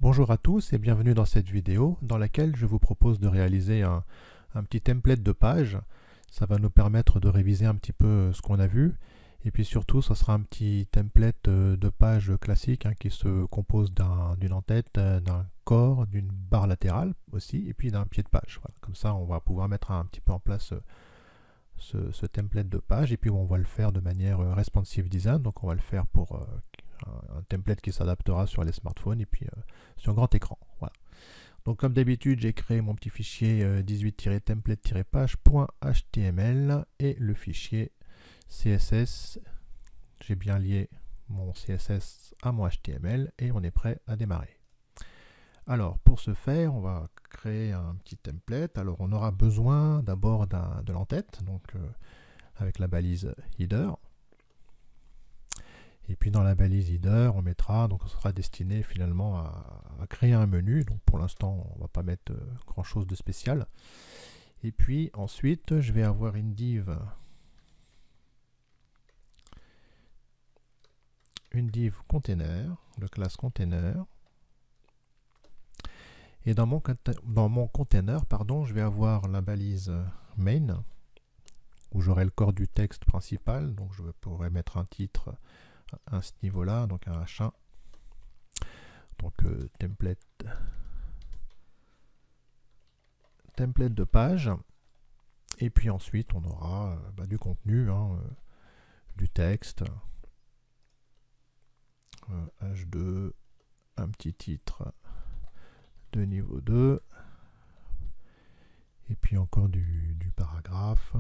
Bonjour à tous et bienvenue dans cette vidéo dans laquelle je vous propose de réaliser un petit template de page. Ça va nous permettre de réviser un petit peu ce qu'on a vu et puis surtout ce sera un petit template de page classique qui se compose d'une en-tête, d'un corps, d'une barre latérale aussi et puis d'un pied de page. Voilà. Comme ça on va pouvoir mettre un petit peu en place ce template de page et puis on va le faire de manière responsive design, donc on va le faire pour un template qui s'adaptera sur les smartphones et puis sur grand écran. Voilà. Donc comme d'habitude, j'ai créé mon petit fichier 18-template-page.html et le fichier CSS. J'ai bien lié mon CSS à mon HTML et on est prêt à démarrer. Alors pour ce faire, on va créer un petit template. Alors on aura besoin d'abord de l'entête, donc avec la balise header. Et puis dans la balise header, on mettra, donc ce sera destiné finalement à créer un menu. Donc pour l'instant, on ne va pas mettre grand chose de spécial. Et puis ensuite, je vais avoir une div container, de classe container. Et dans mon container, je vais avoir la balise main, où j'aurai le corps du texte principal. Donc je pourrais mettre un titre à ce niveau-là, donc un H1. Donc template de page. Et puis ensuite, on aura du contenu, du texte, H2, un petit titre de niveau 2, et puis encore du paragraphe.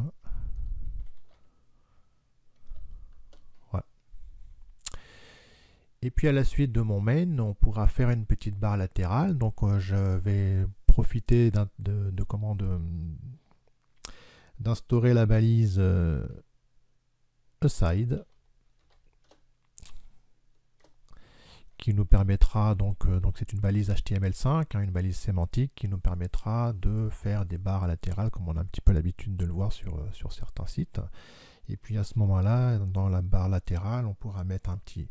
Voilà. Et puis à la suite de mon main, on pourra faire une petite barre latérale. Donc je vais profiter d'instaurer la balise aside, qui nous permettra, donc c'est une balise HTML5, une balise sémantique qui nous permettra de faire des barres latérales comme on a un petit peu l'habitude de le voir sur certains sites. Et puis à ce moment-là, dans la barre latérale, on pourra mettre un petit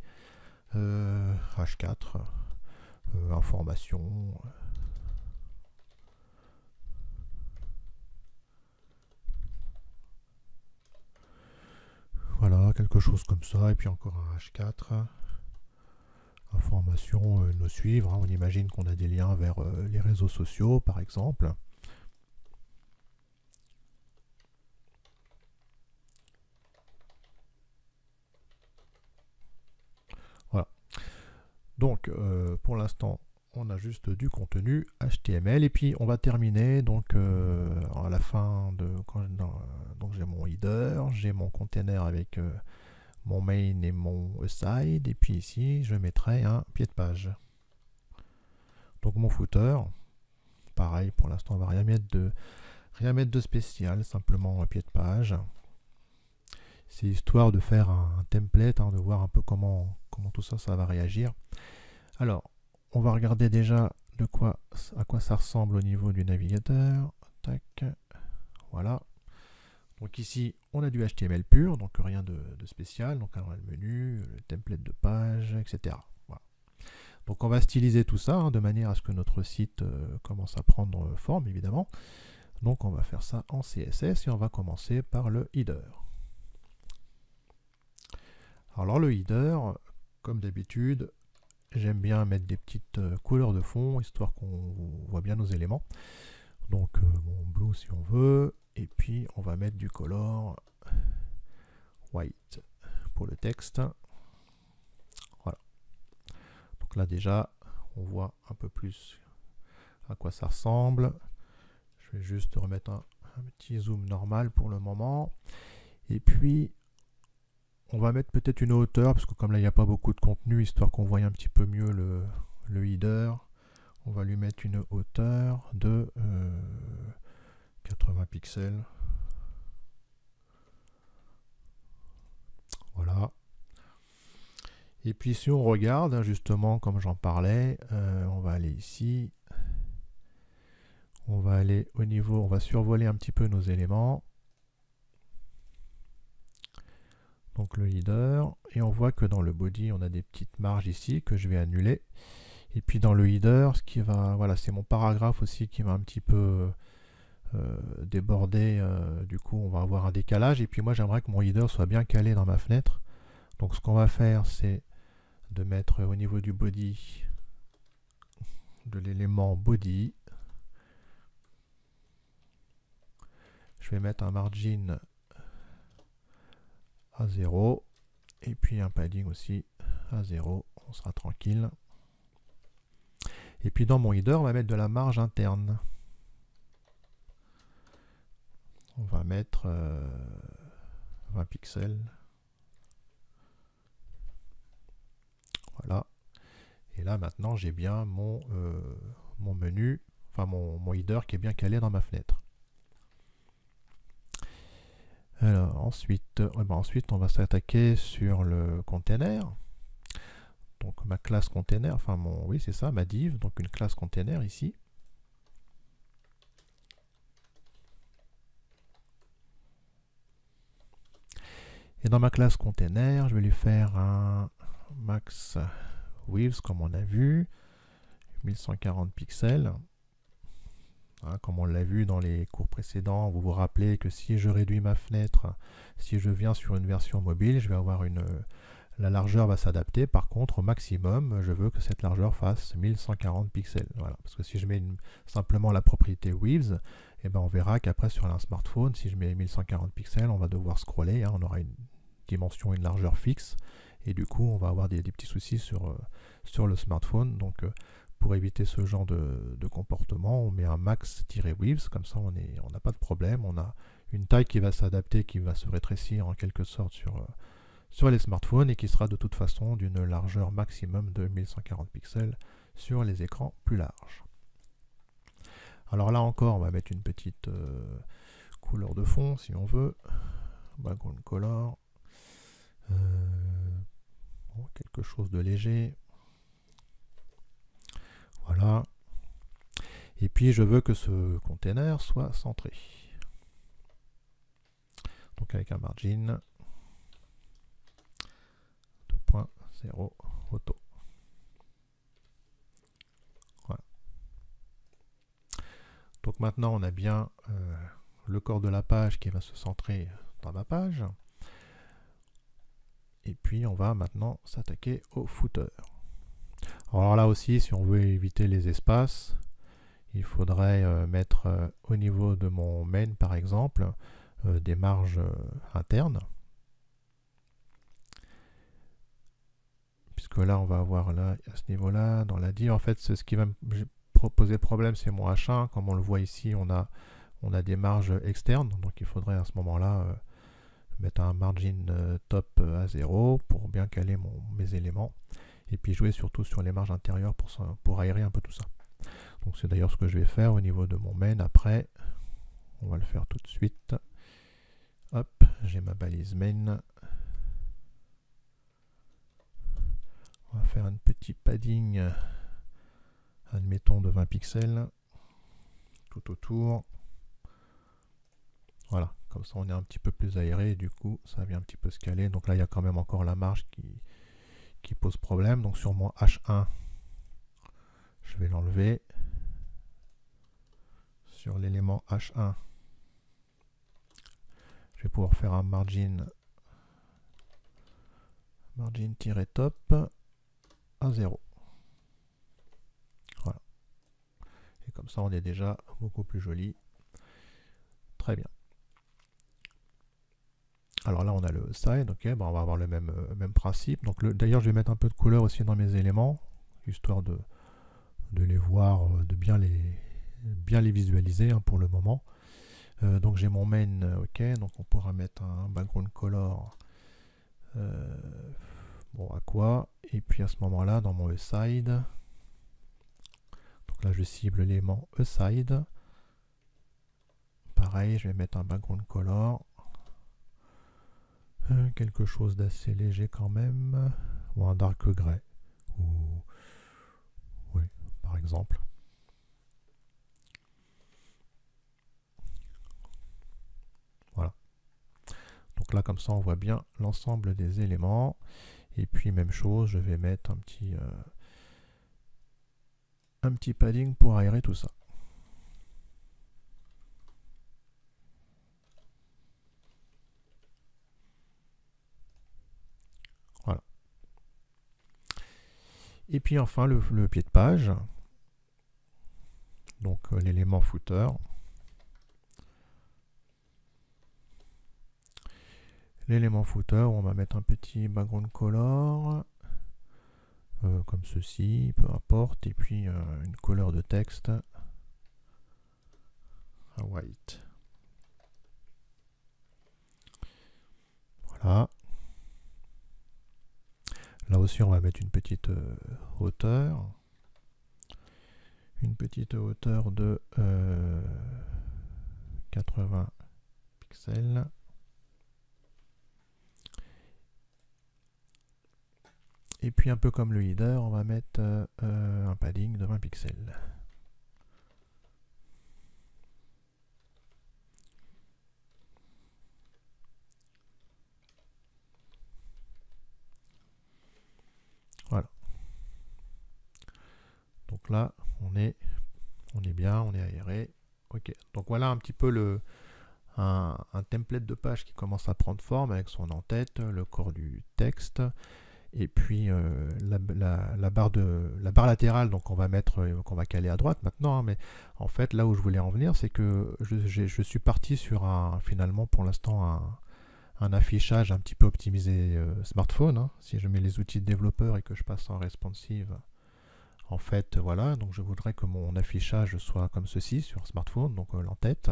H4, information. Voilà, quelque chose comme ça, et puis encore un H4. Information, nous suivre. On imagine qu'on a des liens vers les réseaux sociaux, par exemple. Voilà. Donc, pour l'instant, on a juste du contenu HTML. Et puis, on va terminer donc à la fin de... donc, j'ai mon header, j'ai mon container avec mon main et mon aside. Et puis ici, je mettrai un pied de page. Donc, mon footer, pareil, pour l'instant, on va rien mettre de spécial, simplement un pied de page. C'est histoire de faire un template, de voir un peu comment tout ça va réagir. Alors, on va regarder déjà à quoi ça ressemble au niveau du navigateur. Tac, voilà. Donc ici, on a du HTML pur, donc rien de spécial. Donc on a le menu, le template de page, etc. Voilà. Donc on va styliser tout ça de manière à ce que notre site commence à prendre forme, évidemment. Donc on va faire ça en CSS et on va commencer par le header. Alors le header, comme d'habitude, j'aime bien mettre des petites couleurs de fond, histoire qu'on voit bien nos éléments. Donc mon blue si on veut, et puis on va mettre du color white pour le texte. Voilà. Donc là déjà, on voit un peu plus à quoi ça ressemble. Je vais juste remettre un petit zoom normal pour le moment. Et puis, on va mettre peut-être une hauteur, parce que comme là, il n'y a pas beaucoup de contenu, histoire qu'on voie un petit peu mieux le header. On va lui mettre une hauteur de 80 pixels. Voilà. Et puis si on regarde, justement, comme j'en parlais, on va aller ici. On va aller au niveau, on va survoler un petit peu nos éléments. Donc le header, et on voit que dans le body, on a des petites marges ici que je vais annuler. Et puis dans le header, ce qui va, voilà, c'est mon paragraphe aussi qui va un petit peu déborder. Du coup, on va avoir un décalage. Et puis moi, j'aimerais que mon header soit bien calé dans ma fenêtre. Donc ce qu'on va faire, c'est de mettre au niveau du body, de l'élément body, je vais mettre un margin à 0 et puis un padding aussi à 0, on sera tranquille. Et puis dans mon header, on va mettre de la marge interne. On va mettre 20 pixels. Voilà. Et là maintenant j'ai bien mon menu, enfin mon header qui est bien calé dans ma fenêtre. Alors ensuite, ensuite on va s'attaquer sur le container. Donc ma classe container, enfin oui c'est ça, ma div, donc une classe container ici. Et dans ma classe container, je vais lui faire un max width comme on a vu, 1140 pixels. Hein, comme on l'a vu dans les cours précédents, vous vous rappelez que si je réduis ma fenêtre, si je viens sur une version mobile, je vais avoir la largeur va s'adapter. Par contre, au maximum, je veux que cette largeur fasse 1140 pixels. Voilà. Parce que si je mets simplement la propriété width, eh ben on verra qu'après sur un smartphone, si je mets 1140 pixels, on va devoir scroller. Hein, on aura une dimension, une largeur fixe. Et du coup, on va avoir des petits soucis sur le smartphone. Donc, pour éviter ce genre de comportement, on met un max-width, comme ça on n'a pas de problème, on a une taille qui va s'adapter, qui va se rétrécir en quelque sorte sur les smartphones et qui sera de toute façon d'une largeur maximum de 1140 pixels sur les écrans plus larges. Alors là encore, on va mettre une petite couleur de fond si on veut, background color, quelque chose de léger. Voilà. Et puis je veux que ce container soit centré. Donc avec un margin 2.0 auto. Voilà. Donc maintenant on a bien le corps de la page qui va se centrer dans ma page. Et puis on va maintenant s'attaquer au footer. Alors là aussi, si on veut éviter les espaces, il faudrait mettre au niveau de mon main par exemple des marges internes. Puisque là on va avoir là, à ce niveau-là, dans la div, en fait ce qui va me poser problème c'est mon H1. Comme on le voit ici, on a des marges externes, donc il faudrait à ce moment-là mettre un margin top à 0 pour bien caler mes éléments. Et puis jouer surtout sur les marges intérieures pour aérer un peu tout ça. Donc c'est d'ailleurs ce que je vais faire au niveau de mon main après. On va le faire tout de suite. Hop, j'ai ma balise main. On va faire un petit padding, admettons de 20 pixels, tout autour. Voilà, comme ça on est un petit peu plus aéré et du coup ça vient un petit peu se caler. Donc là il y a quand même encore la marge qui pose problème. Donc sur mon H1, je vais l'enlever. Sur l'élément H1, je vais pouvoir faire un margin-top à 0. Voilà. Et comme ça on est déjà beaucoup plus joli. Très bien. Alors là on a le side, ok, on va avoir le même principe. Donc d'ailleurs je vais mettre un peu de couleur aussi dans mes éléments, histoire de les voir, de bien les visualiser hein, pour le moment. Donc j'ai mon main, ok, donc on pourra mettre un background color aqua, et puis à ce moment-là dans mon aside, donc là je cible l'élément aside, pareil je vais mettre un background color, quelque chose d'assez léger quand même, ou un dark gray, ou oui par exemple. Voilà. Donc là comme ça on voit bien l'ensemble des éléments. Et puis même chose, je vais mettre un petit un petit padding pour aérer tout ça. Voilà. Et puis enfin le pied de page. Donc l'élément footer. L'élément footer, on va mettre un petit background color. Comme ceci, peu importe. Et puis une couleur de texte. À white. Voilà. Là aussi, on va mettre une petite hauteur. Une petite hauteur de 80 pixels. Et puis un peu comme le header, on va mettre un padding de 20 pixels. Voilà. Donc là, on est bien, on est aéré. Ok. Donc voilà un petit peu un template de page qui commence à prendre forme avec son en-tête, le corps du texte. Et puis la barre latérale, donc on va mettre, qu'on va caler à droite maintenant, hein, mais en fait là où je voulais en venir, c'est que je suis parti sur finalement pour l'instant un affichage un petit peu optimisé smartphone. Hein. Si je mets les outils de développeur et que je passe en responsive, en fait voilà, donc je voudrais que mon affichage soit comme ceci sur smartphone, donc l'en-tête,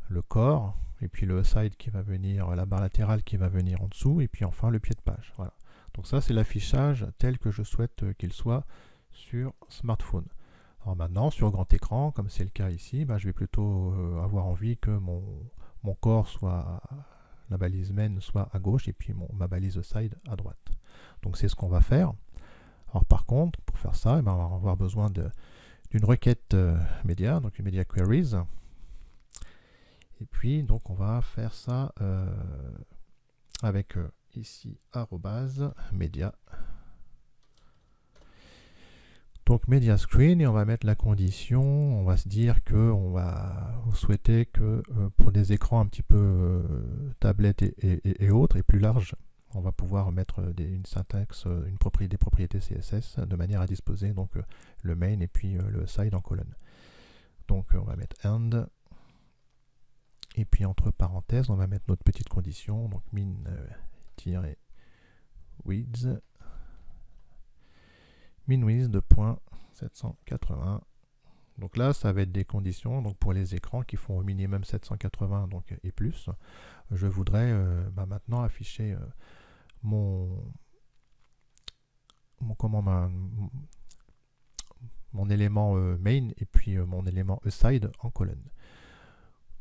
le corps, et puis le side qui va venir, la barre latérale qui va venir en dessous, et puis enfin le pied de page. Voilà. Donc ça, c'est l'affichage tel que je souhaite qu'il soit sur smartphone. Alors maintenant, sur grand écran, comme c'est le cas ici, je vais plutôt avoir envie que mon corps soit, la balise main soit à gauche et puis ma balise side à droite. Donc c'est ce qu'on va faire. Alors par contre, pour faire ça, on va avoir besoin d'une requête média, donc une media queries. Et puis, donc on va faire ça avec ici @media. Donc media screen, et on va mettre la condition, on va se dire que on va souhaiter que pour des écrans un petit peu tablettes et autres et plus larges, on va pouvoir mettre une syntaxe, des propriétés CSS de manière à disposer donc le main et puis le side en colonne. Donc on va mettre and, et puis entre parenthèses on va mettre notre petite condition, donc min-width de point 780. Donc là, ça va être des conditions. Donc pour les écrans qui font au minimum 780 donc, et plus, je voudrais maintenant afficher mon élément main et puis mon élément aside en colonne.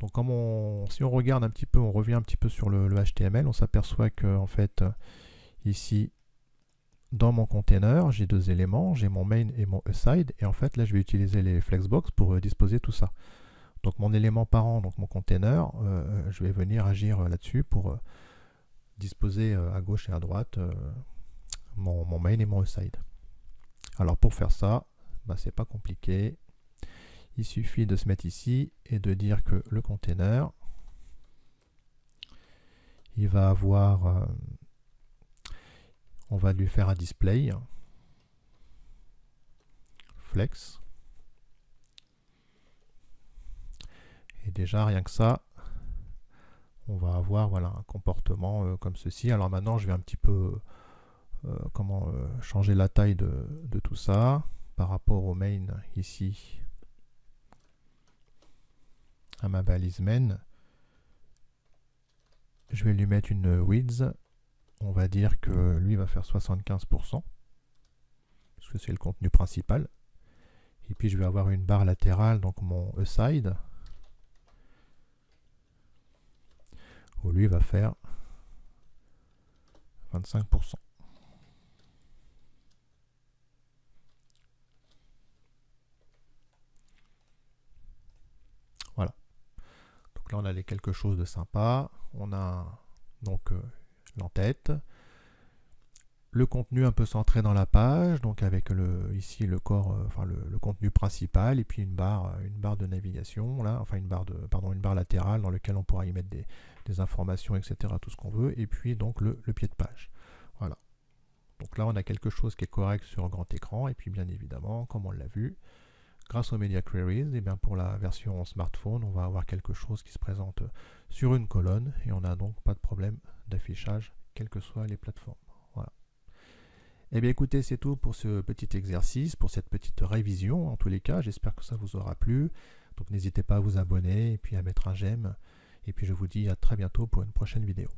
Donc si on regarde un petit peu, on revient un petit peu sur le HTML, on s'aperçoit que en fait ici dans mon container, j'ai deux éléments, j'ai mon main et mon aside, et en fait là je vais utiliser les flexbox pour disposer tout ça. Donc mon élément parent, donc mon container, je vais venir agir là-dessus pour disposer à gauche et à droite mon main et mon aside. Alors pour faire ça, c'est pas compliqué. Il suffit de se mettre ici et de dire que le container, il va avoir on va lui faire un display flex, et déjà rien que ça on va avoir un comportement comme ceci. Alors maintenant je vais un petit peu changer la taille de tout ça par rapport au main ici à ma balise main. Je vais lui mettre une width, on va dire que lui va faire 75%, parce que c'est le contenu principal. Et puis je vais avoir une barre latérale, donc mon aside, où lui va faire 25%. Voilà. Donc là on a quelque chose de sympa. On a donc l'en-tête. le contenu un peu centré dans la page, donc avec ici le corps, enfin le contenu principal, et puis une barre de navigation, là, enfin une barre latérale dans laquelle on pourra y mettre des informations, etc., tout ce qu'on veut, et puis donc le pied de page. Voilà. Donc là, on a quelque chose qui est correct sur grand écran, et puis bien évidemment, comme on l'a vu, grâce aux Media Queries, et bien pour la version smartphone, on va avoir quelque chose qui se présente sur une colonne, et on n'a donc pas de problème d'affichage, quelles que soient les plateformes. Voilà. Eh bien écoutez, c'est tout pour ce petit exercice, pour cette petite révision. En tous les cas, j'espère que ça vous aura plu. Donc n'hésitez pas à vous abonner et puis à mettre un j'aime. Et puis je vous dis à très bientôt pour une prochaine vidéo.